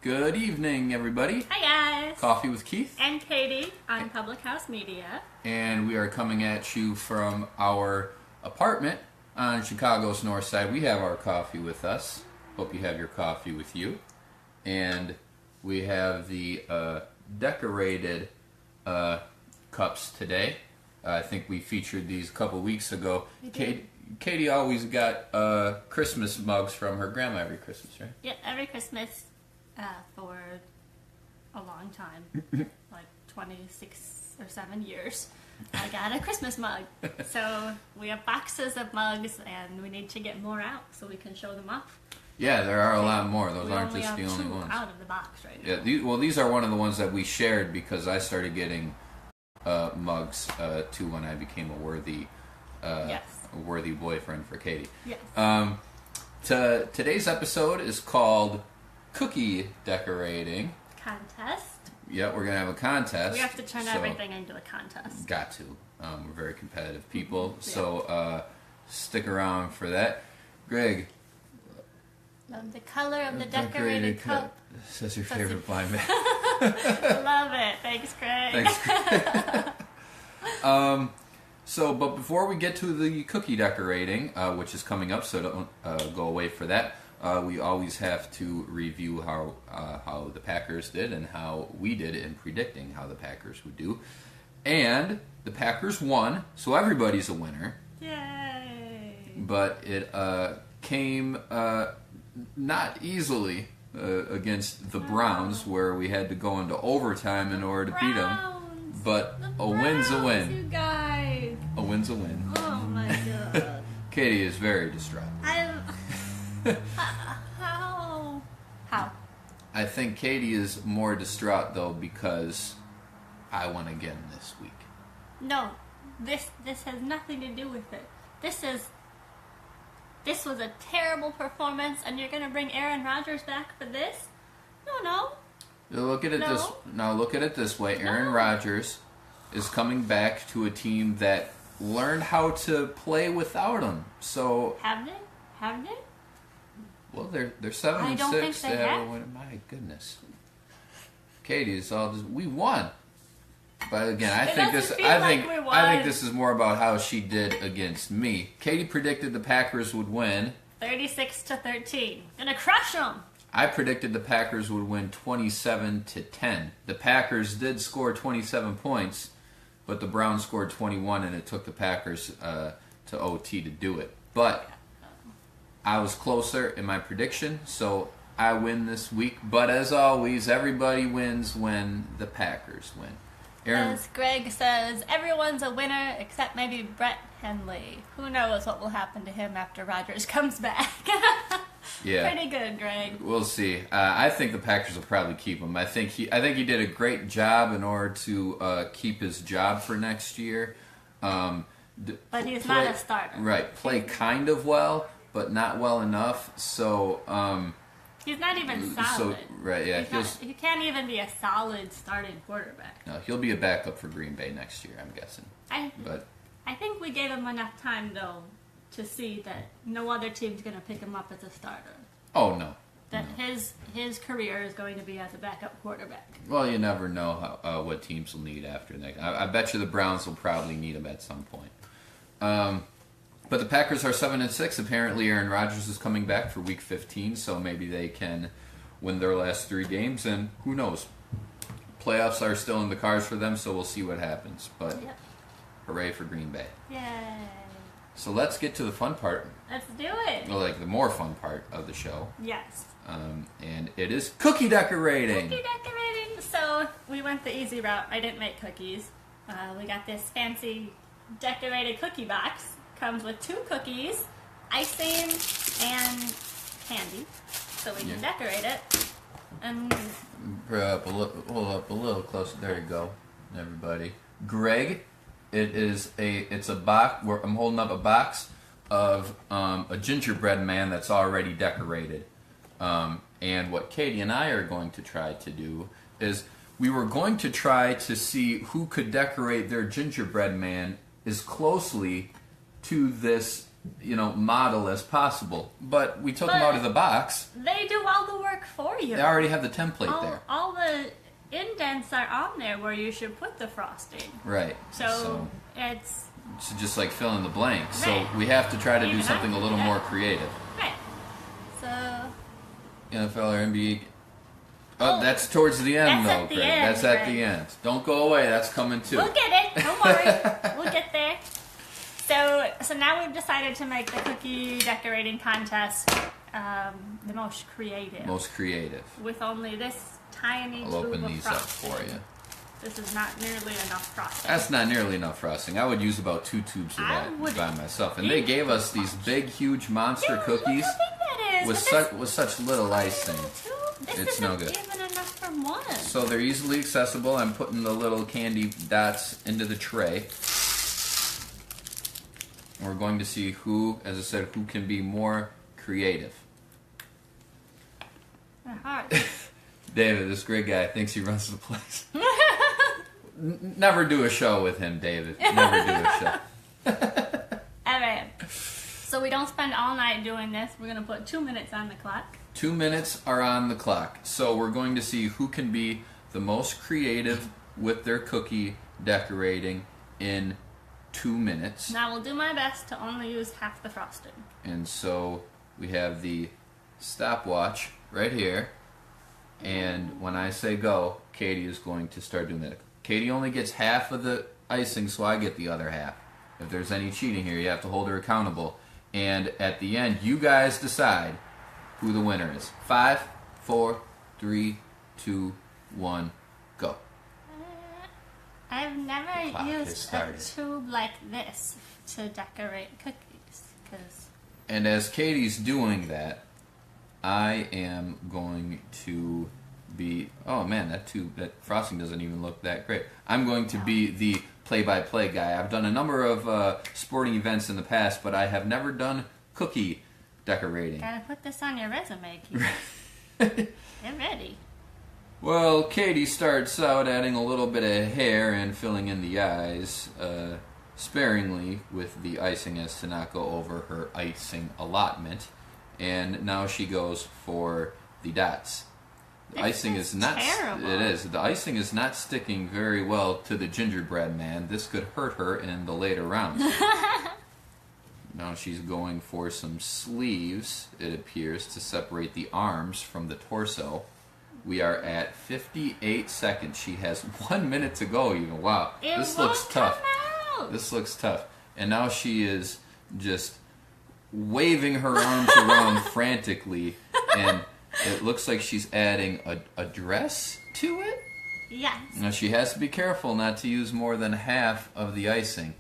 Good evening, everybody. Hi guys. Coffee with Keith. And Katie on Public House Media. And we are coming at you from our apartment on Chicago's north side. We have our coffee with us. Hope you have your coffee with you. And we have the decorated cups today. I think we featured these a couple weeks ago. Katie always got Christmas mugs from her grandma every Christmas, right? Yeah, every Christmas for a long time, like 26 or 7 years. I got a Christmas mug. So we have boxes of mugs, and we need to get more out so we can show them off. Yeah, there are a lot more. Those aren't only just the have only two ones. Out of the box right now. Yeah, these are one of the ones that we shared because I started getting mugs too when I became a worthy boyfriend for Katie. Yes. Today's episode is called Cookie Decorating Contest. Yeah, we're gonna have a contest. We have to turn everything into a contest. Got to. We're very competitive people, so stick around for that. Greg. Love the color of the decorated cup. That's your favorite blind man. Love it. Thanks, Greg. Thanks. But before we get to the cookie decorating, which is coming up, so don't go away for that. We always have to review how the Packers did and how we did in predicting how the Packers would do. And the Packers won, so everybody's a winner. Yay! But it came not easily against the Browns, where we had to go into overtime in order to beat them. But a win's a win. You guys. A win's a win. Oh my god. Katie is very distraught. How? I think Katie is more distraught though because I won again this week. No, this has nothing to do with it. This was a terrible performance, and you're gonna bring Aaron Rodgers back for this? No. Look at it this way. Aaron Rodgers is coming back to a team that learned how to play without him. So have they? Well, they're 7-6. I don't think they have. My goodness, Katie, it's all just, we won. But again, I think this is more about how she did against me. Katie predicted the Packers would win 36-13. Gonna crush them. I predicted the Packers would win 27-10. The Packers did score 27 points, but the Browns scored 21, and it took the Packers to OT to do it. But I was closer in my prediction, so I win this week. But as always, everybody wins when the Packers win. As Greg says, everyone's a winner except maybe Brett Henley. Who knows what will happen to him after Rodgers comes back? Yeah, pretty good, Greg. We'll see. I think the Packers will probably keep him. I think he did a great job in order to keep his job for next year. But he's not a starter. Right. Play kind of well, but not well enough. So. He's not even solid. Right, yeah. He can't even be a solid starting quarterback. No, he'll be a backup for Green Bay next year, I'm guessing. I think we gave him enough time, though, to see that no other team's going to pick him up as a starter. Oh, no. That his career is going to be as a backup quarterback. Well, you never know what teams will need after that. I bet you the Browns will probably need him at some point. But the Packers are 7-6. Apparently, Aaron Rodgers is coming back for Week 15, so maybe they can win their last 3 games. And who knows? Playoffs are still in the cards for them, so we'll see what happens. But Hooray for Green Bay! Yay! So let's get to the fun part. Let's do it. Well, like the more fun part of the show. Yes. And it is cookie decorating. Cookie decorating. So we went the easy route. I didn't make cookies. We got this fancy decorated cookie box. Comes with 2 cookies, icing, and candy, so we can decorate it. And hold up a little closer. There you go, everybody. Greg, it's a box. I'm holding up a box of a gingerbread man that's already decorated. And what Katie and I are going to try to do is we were going to try to see who could decorate their gingerbread man as closely to this model as possible. But we took them out of the box. They do all the work for you. They already have the template there. All the indents are on there where you should put the frosting. Right. So it's just like fill in the blanks. Right. So we have to try to do something a little more creative. Right. So NFL or NBA. Oh, that's towards the end, though, Craig. That's at the end. Don't go away. That's coming too. We'll get it. Don't worry. We'll get there. So now we've decided to make the cookie decorating contest the most creative. Most creative. With only this tiny I'll tube open of these frosting. up for you. This is not nearly enough frosting. That's not nearly enough frosting. I would use about 2 tubes of that by myself. And they gave us these big, huge monster cookies Look how big that is. with such little icing. This It's no good. Even enough for one. So they're easily accessible. I'm putting the little candy dots into the tray. We're going to see who, as I said, who can be more creative. They're hard. David, this great guy, thinks he runs the place. Never do a show with him, David. Never do a show. Alright. So we don't spend all night doing this. We're going to put 2 minutes on the clock. 2 minutes are on the clock. So we're going to see who can be the most creative with their cookie decorating in 2 minutes. Now we'll do my best to only use half the frosting. And so we have the stopwatch right here. And when I say go, Katie is going to start doing that. Katie only gets half of the icing, so I get the other half. If there's any cheating here, you have to hold her accountable. And at the end, you guys decide who the winner is. 5, 4, 3, 2, 1, go. I've never Clock has used a started. tube like this to decorate cookies. And as Katie's doing that, I am going to be... Oh man, that frosting doesn't even look that great. I'm going to be the play-by-play guy. I've done a number of sporting events in the past, but I have never done cookie decorating. Gotta put this on your resume, Keith. Get ready. Well, Katie starts out adding a little bit of hair and filling in the eyes, sparingly with the icing as to not go over her icing allotment. And now she goes for the dots. The icing is not terrible. It is. The icing is not sticking very well to the gingerbread man. This could hurt her in the later rounds. Now she's going for some sleeves, it appears, to separate the arms from the torso. We are at 58 seconds. She has 1 minute to go even. Wow. This looks tough. This looks tough. And now she is just waving her arms around frantically, and it looks like she's adding a dress to it. Yes. Now she has to be careful not to use more than half of the icing.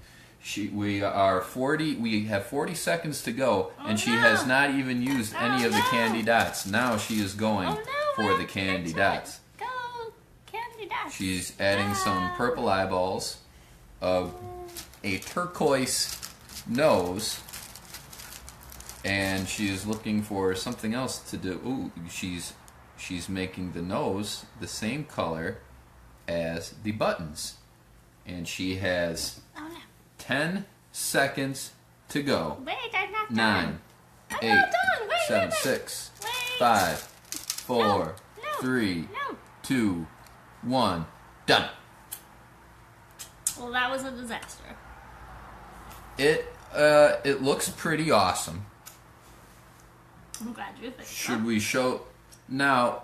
We have 40 seconds to go, and she has not even used any of the candy dots. Now she is going for the candy dots. Go, candy dots. She's adding some purple eyeballs, a turquoise nose, and she is looking for something else to do. Ooh, she's making the nose the same color as the buttons, and she has 10 seconds to go. Wait, I'm not 9, done. 8, I'm not done. Wait, 7, wait. 6, Wait. 5, 4, No, 3, no. 2, 1, done. Well, that was a disaster. It looks pretty awesome. I'm glad you think so. Should we show... Now,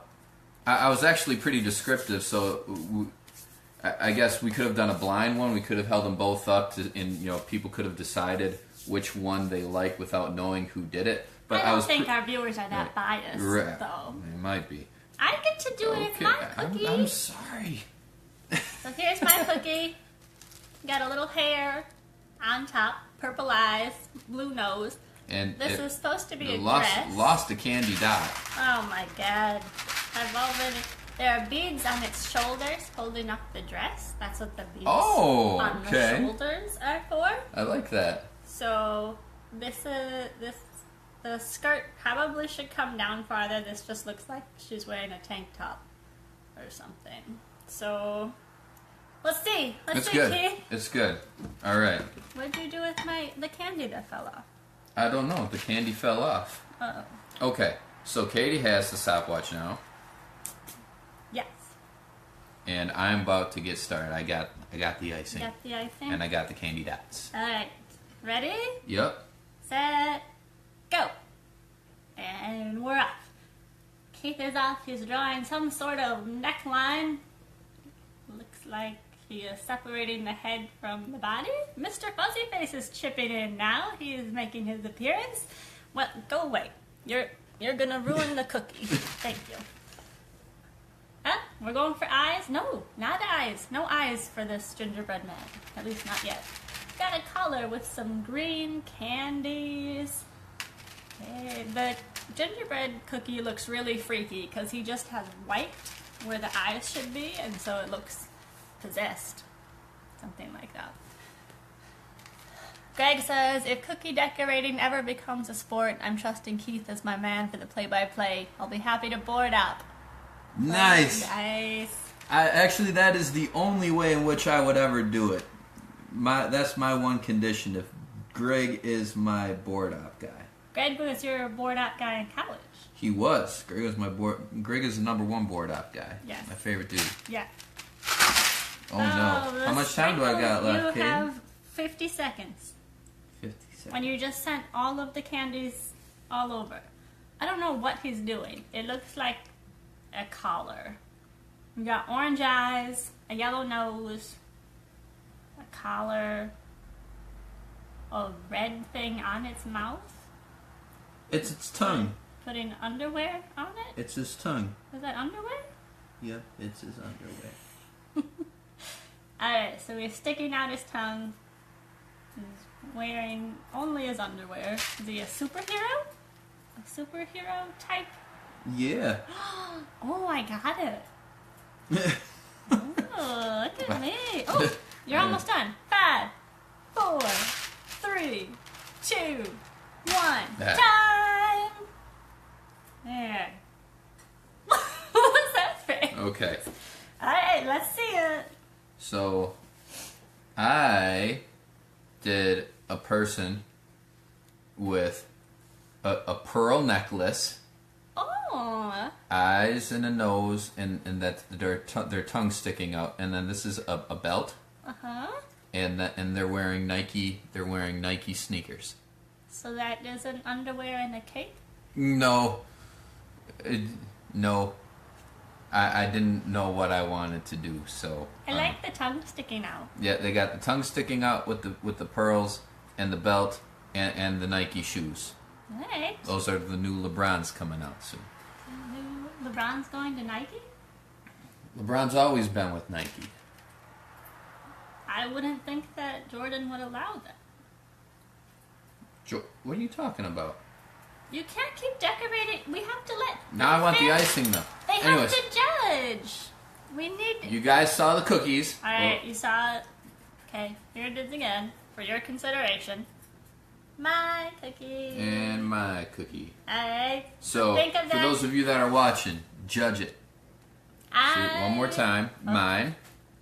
I was actually pretty descriptive, so I guess we could have done a blind one. We could have held them both up, and people could have decided which one they like without knowing who did it. But I don't think our viewers are that biased, though. They might be. I get to do it. It's my cookie. I'm sorry. So here's my cookie. Got a little hair on top, purple eyes, blue nose. And This is supposed to be a lost, dress. Lost a candy dot. Oh my god. There are beads on its shoulders holding up the dress. That's what the beads on the shoulders are for. I like that. So the skirt probably should come down farther. This just looks like she's wearing a tank top or something. So let's see. It's good. Keith. It's good. All right. What'd you do with the candy that fell off? I don't know. The candy fell off. Uh-oh. Okay, so Katie has the stopwatch now, Yes. and I'm about to get started. I got the icing, Got the icing? and I got the candy dots. Alright. Ready? Yep. Set. Go. And we're off. Keith is off. He's drawing some sort of neckline. Looks like he is separating the head from the body. Mr. Fuzzyface is chipping in now. He is making his appearance. Well, go away. You're gonna ruin the cookie. Thank you. Huh? We're going for eyes? No, not eyes. No eyes for this gingerbread man. At least not yet. Got a collar with some green candies. Okay, the gingerbread cookie looks really freaky because he just has white where the eyes should be, and so it looks possessed. Something like that. Greg says, if cookie decorating ever becomes a sport, I'm trusting Keith as my man for the play-by-play. I'll be happy to board up. Nice. Nice. Actually, that is the only way in which I would ever do it. That's my one condition. If Greg is my board op guy. Greg was your board op guy in college. He was. Greg is the number one board op guy. Yes. My favorite dude. Yeah. Oh no. How much time do I got left, You Katie? have 50 seconds. 50 seconds. When you just sent all of the candies all over. I don't know what he's doing. It looks like a collar. We got orange eyes, a yellow nose, a collar, a red thing on its mouth. It's its tongue. Putting underwear on it? It's his tongue. Is that underwear? Yep, it's his underwear. Alright, so he's sticking out his tongue. He's wearing only his underwear. Is he a superhero? A superhero type? Yeah. Oh, I got it. Oh, look at me. Oh, you're almost done. 5, 4, 3, 2, 1. Time! There. What was that face? Okay. Alright, let's see it. So, I did a person with a pearl necklace, Oh. eyes and a nose, and that their tongue sticking out, and then this is a belt, Uh-huh. and they're wearing Nike sneakers. So that is an underwear and a cape? No, no, I didn't know what I wanted to do, so I like the tongue sticking out. yeah, they got the tongue sticking out with the pearls and the belt and the Nike shoes. Alright. Those are the new LeBrons coming out soon. LeBron's going to Nike? LeBron's always been with Nike. I wouldn't think that Jordan would allow that. What are you talking about? You can't keep decorating. We have to let. Now I want the fans- icing though. They Anyways, have to judge. We need. you guys saw the cookies. Alright, you saw it. Okay, here it is again for your consideration. My cookie. And my cookie. Alright. So, think of for that. those of you that are watching, judge it. See it one more time. Mine.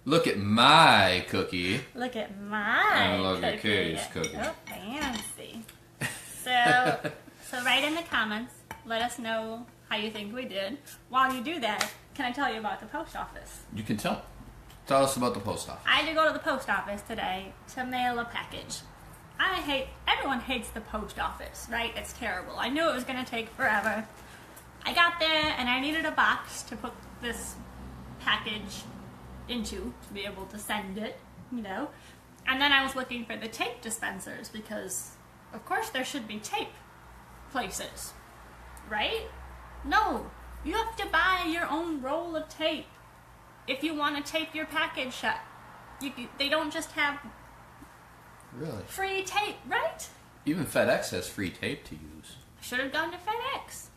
Look at my cookie. Look at my And look cookie. at Katie's cookie. Oh, fancy. So write in the comments. Let us know how you think we did. While you do that, can I tell you about the post office? You can tell. Tell us about the post office. I had to go to the post office today to mail a package. Everyone hates the post office, right? It's terrible. I knew it was going to take forever. I got there and I needed a box to put this package into to be able to send it, you know. And then I was looking for the tape dispensers because, of course, there should be tape places, right? No, you have to buy your own roll of tape if you want to tape your package shut. They don't just have Really? free tape, right? Even FedEx has free tape to use. I should have gone to FedEx.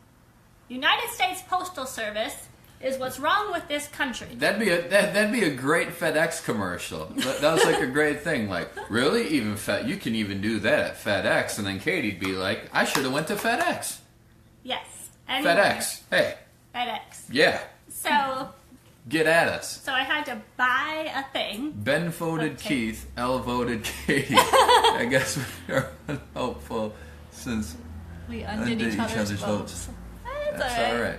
United States Postal Service is what's wrong with this country. That'd be a great FedEx commercial. That was like a great thing. Like, really? Even you can even do that at FedEx, and then Katie'd be like, I should have went to FedEx. Yes. Anyway, FedEx. Hey. FedEx. Yeah. So Get at us. I had to buy a thing. Ben voted Okay. Keith. L voted Katie. I guess we are unhelpful since we undid each other's votes. That's all right.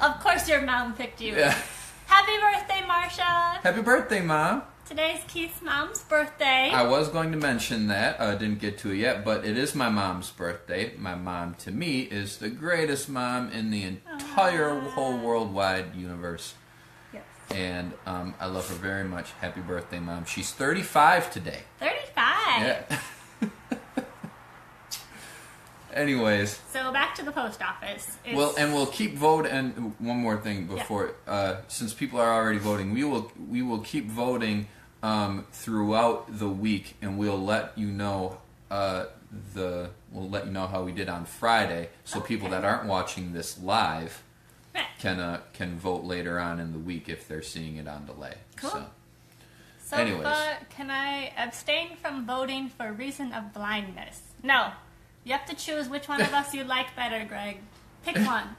Of course your mom picked you. Yeah. Happy birthday, Marsha. Happy birthday, Mom. Today's Keith's mom's birthday. I was going to mention that. I didn't get to it yet, but it is my mom's birthday. My mom, to me, is the greatest mom in the entire whole worldwide universe. Yes. And I love her very much. Happy birthday, Mom. She's 35 today. 35. Yeah. Anyways. So back to the post office. Well, and we'll keep voting. And one more thing before, since people are already voting, we will keep voting throughout the week, and we'll let you know we'll let you know how we did on Friday, so people that aren't watching this live can vote later on in the week if they're seeing it on delay. Cool. So, anyways, can I abstain from voting for reason of blindness? No. You have to choose which one of us you like better, Greg. Pick one.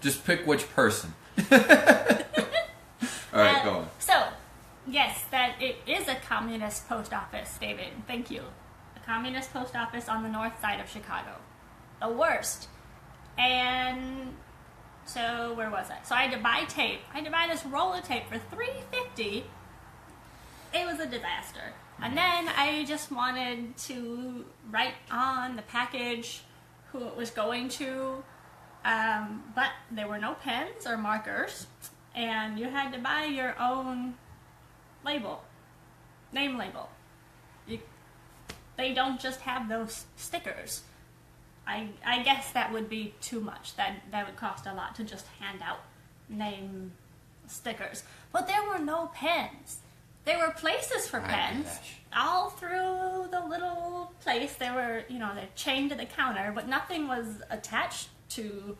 just pick which person. All right, go on. So, yes, that it is a communist post office, David. Thank you. A communist post office on the north side of Chicago. The worst. And so, where was I? So I had to buy tape. I had to buy this roll of tape for $3.50. It was a disaster. And then I just wanted to write on the package who it was going to, but there were no pens or markers, and you had to buy your own label, name label. They don't just have those stickers. I guess that would be too much. That would cost a lot to just hand out name stickers. But there were no pens. There were places for pens all through the little place. They were, they're chained to the counter, but nothing was attached to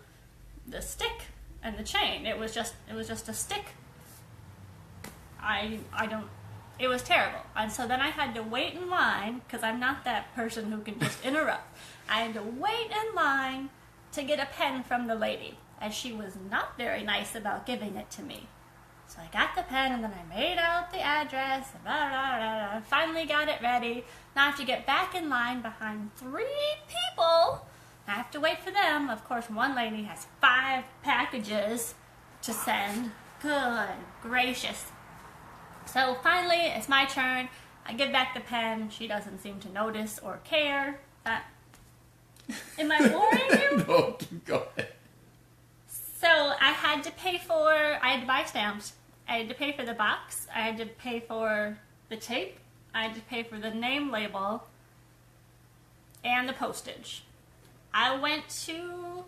the stick and the chain. It was just a stick. It was terrible. And so then I had to wait in line, because I'm not that person who can just interrupt. I had to wait in line to get a pen from the lady, as she was not very nice about giving it to me. So I got the pen, and then I made out the address, and blah, blah, blah, blah. Finally got it ready. Now I have to get back in line behind 3 people. I have to wait for them. Of course, one lady has 5 packages to send. Good gracious. So finally, it's my turn. I give back the pen. She doesn't seem to notice or care. Am I boring you? No, go ahead. So I had to buy stamps. I had to pay for the box. I had to pay for the tape. I had to pay for the name label and the postage. I went to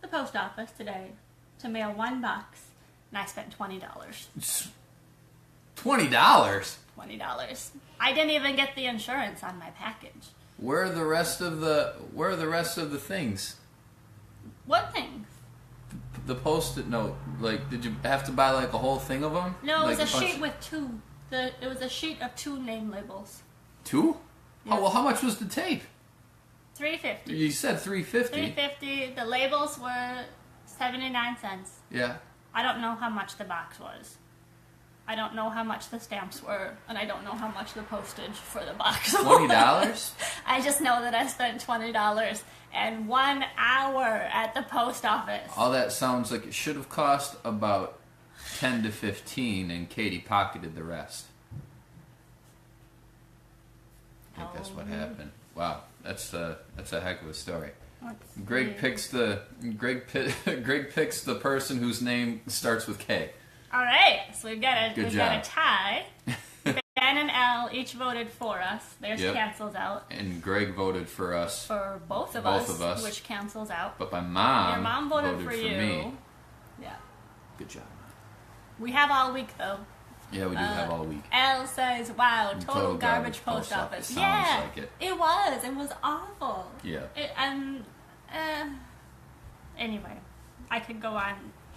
the post office today to mail 1 box, and I spent $20. $20? $20. I didn't even get the insurance on my package. Where are the rest of the things? What things? The Post-it note. Like, did you have to buy like a whole thing of them? No, it like was a sheet with 2. It was a sheet of 2 name labels. 2? Yeah. Oh, well, how much was the tape? $3.50. You said $3.50. $3.50. The labels were 79 cents. Yeah. I don't know how much the box was. I don't know how much the stamps were, and I don't know how much the postage for the box was. $20? I just know that I spent $20 and 1 hour at the post office. All that sounds like it should have cost about 10 to 15, and Katie pocketed the rest. I think that's what happened. Wow, that's a heck of a story. Greg picks the person whose name starts with K. All right, so we've got a tie. Ben and Elle each voted for us. Theirs cancels out. And Greg voted for us. For both of us, which cancels out. But my mom, your mom voted for you. Me. Yeah. Good job, Mom. We have all week though. Yeah, we do have all week. Elle says, "Wow, total garbage post office." Sounds yeah, like it. It was awful. Yeah. Anyway, I could go on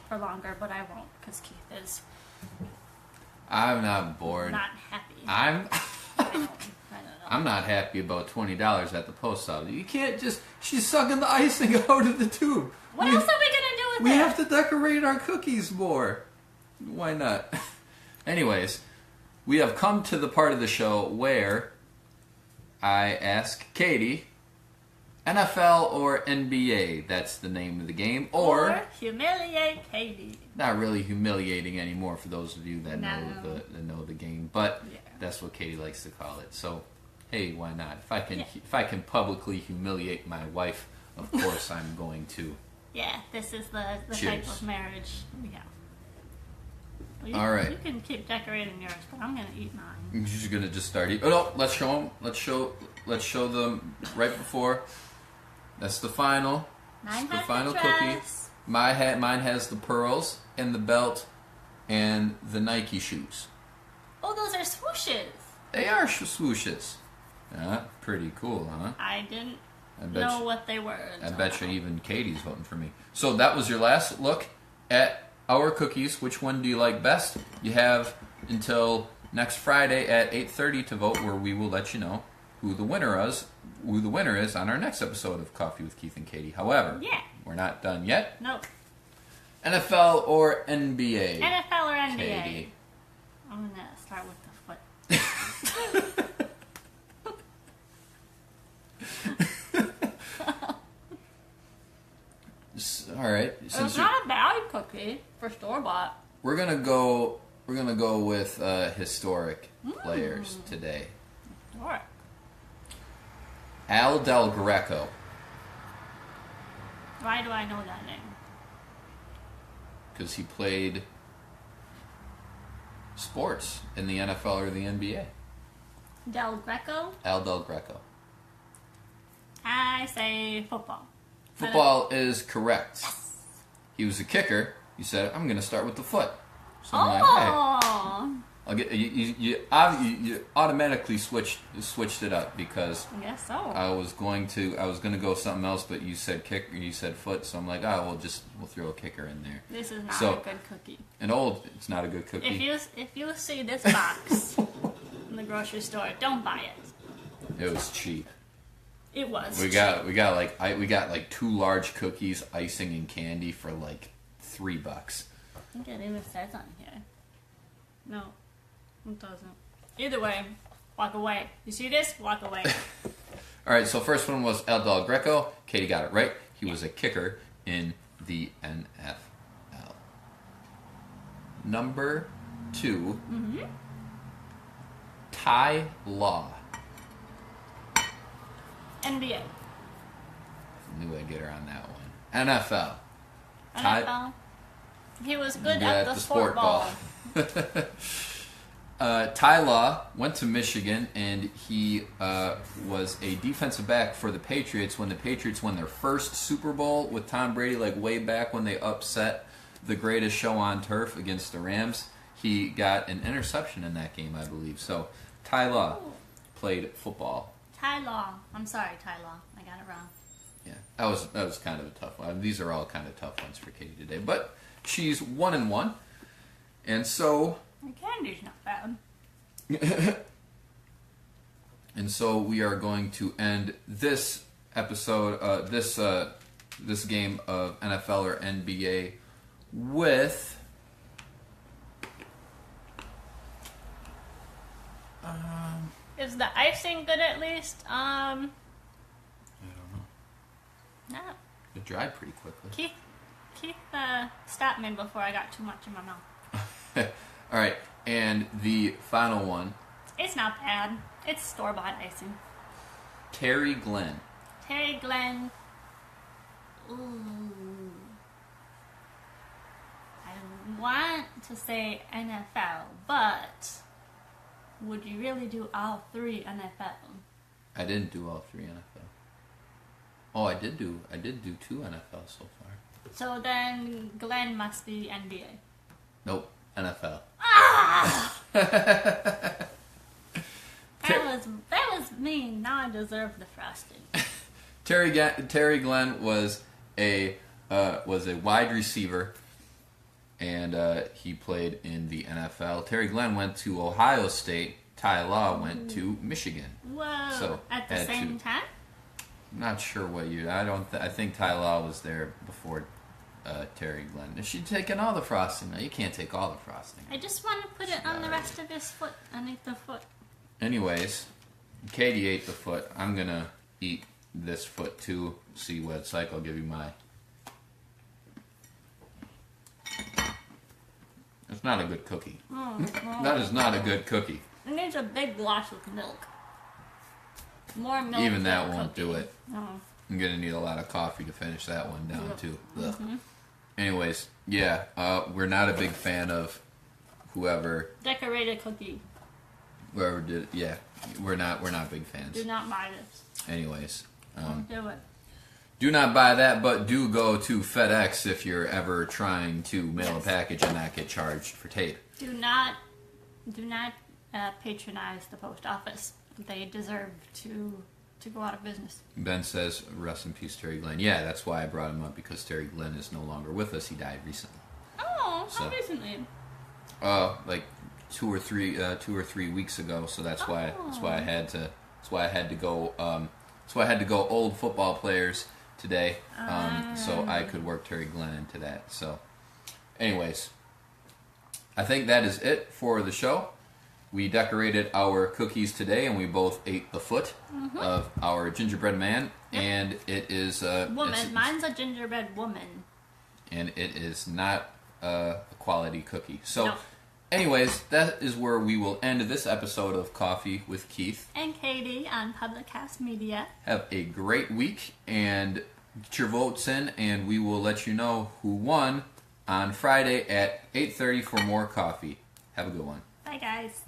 for longer, but I won't, because Keith is. I'm not bored. Not happy. I don't know. I'm not happy about $20 at the post office. You can't just. She's sucking the icing out of the tube. What else are we gonna do with it? We have to decorate our cookies more. Why not? Anyways, we have come to the part of the show where I ask Katie NFL or NBA, that's the name of the game. Or humiliate Katie. Not really humiliating anymore for those of you that No. know the game, but Yeah. that's what Katie likes to call it. So, hey, why not? If I can publicly humiliate my wife, of course I'm going to. Yeah, this is the type Cheers. of marriage we have. Well, All right. You can keep decorating yours, but I'm gonna eat mine. You're just gonna just start eating. Oh no! Let's show them. Let's show them right before. That's the final. Mine the has final the cookie. dress. Mine has the pearls and the belt and the Nike shoes. Oh, those are swooshes. They are swooshes. Pretty cool, huh? I didn't I bet know you, what they were. I bet you even Katie's voting for me. So that was your last look at our cookies. Which one do you like best? You have until next Friday at 8:30 to vote, where we will let you know who the winner is on our next episode of Coffee with Keith and Katie. However, Yeah. we're not done yet. Nope. NFL or NBA? NFL or NBA? Katie. I'm gonna start with the foot. All right. It's not a bad cookie for store bought. We're gonna go with historic players today. Alright. Al Del Greco, Why do I know that name? because he played sports in the NFL or the NBA. Del Greco? Al Del Greco. I say football. Football is correct. He was a kicker. You said, I'm going to start with the foot. So I'm like, hey, Oh! I'll get, you automatically switched it up because I guess so. I was going to go something else, but you said kick, you said foot, so I'm like, we'll throw a kicker in there. This is not So- a good cookie. It's not a good cookie. If you see this box in the grocery store, don't buy it. It was cheap. It was. We got like 2 large cookies, icing, and candy for like $3. I think it even says on here. No, it doesn't. Either way, walk away. You see this? Walk away. All right, so first one was El Del Greco. Katie got it right. He was a kicker in the NFL. Number 2, Ty Law. NBA. Knew I'd get her on that one. NFL. NFL. He was good Yeah, at the sport ball. Ty Law went to Michigan, and he was a defensive back for the Patriots when the Patriots won their first Super Bowl with Tom Brady, like way back when they upset the greatest show on turf against the Rams. He got an interception in that game, I believe. So Ty Law played football. Ty Law. I'm sorry, Ty Law. I got it wrong. Yeah, that was kind of a tough one. These are all kind of tough ones for Katie today, but she's 1-1, and so. The candy's not bad. And so we are going to end this episode, this game of NFL or NBA with. Is the icing good at least? I don't know. No. It dried pretty quickly. Keith stopped me before I got too much in my mouth. All right, and the final one, It's not bad. It's store-bought icing. Terry Glenn. Terry Glenn. Ooh. I want to say NFL, but would you really do all 3 NFL? I didn't do all 3 NFL. Oh, I did do 2 NFL so far. So then Glenn must be NBA. Nope, NFL. Ah! That was mean. Now I deserve the frosting. Terry Glenn was a wide receiver, and he played in the NFL. Terry Glenn went to Ohio State. Ty Law went to Michigan. Whoa! So, At the had same to- time? I'm not sure what year. I think Ty Law was there before Terry Glenn. Is she taking all the frosting? No, you can't take all the frosting. I just want to put it on the rest of his foot, underneath the foot. Anyways, Katie ate the foot. I'm gonna eat this foot too. See what it's like. I'll give you my. It's not a good cookie. That is not a good cookie. It needs a big glass of milk. More milk. Even that than won't cookie. do it. I'm gonna need a lot of coffee to finish that one down too. Ugh. Anyways, yeah, we're not a big fan of whoever Decorated cookie. did it. Yeah, we're not big fans. Do not buy this. Anyways, Don't do it. do not buy that, but do go to FedEx if you're ever trying to mail a package and not get charged for tape. Do not patronize the post office. They deserve to go out of business. Ben says, "Rest in peace, Terry Glenn." Yeah, that's why I brought him up, because Terry Glenn is no longer with us. He died recently. Oh, how So- recently? Like 2 or 3 weeks ago. So that's why I had to go. That's why I had to go old football players today. So I could work Terry Glenn into that. So, anyways, I think that is it for the show. We decorated our cookies today, and we both ate the foot of our gingerbread man. And it is Woman. Mine's a gingerbread woman. and it is not a quality cookie. So, No. anyways, that is where we will end this episode of Coffee with Keith. And Katie on Public House Media. Have a great week, and get your votes in, and we will let you know who won on Friday at 8:30 for more coffee. Have a good one. Bye, guys.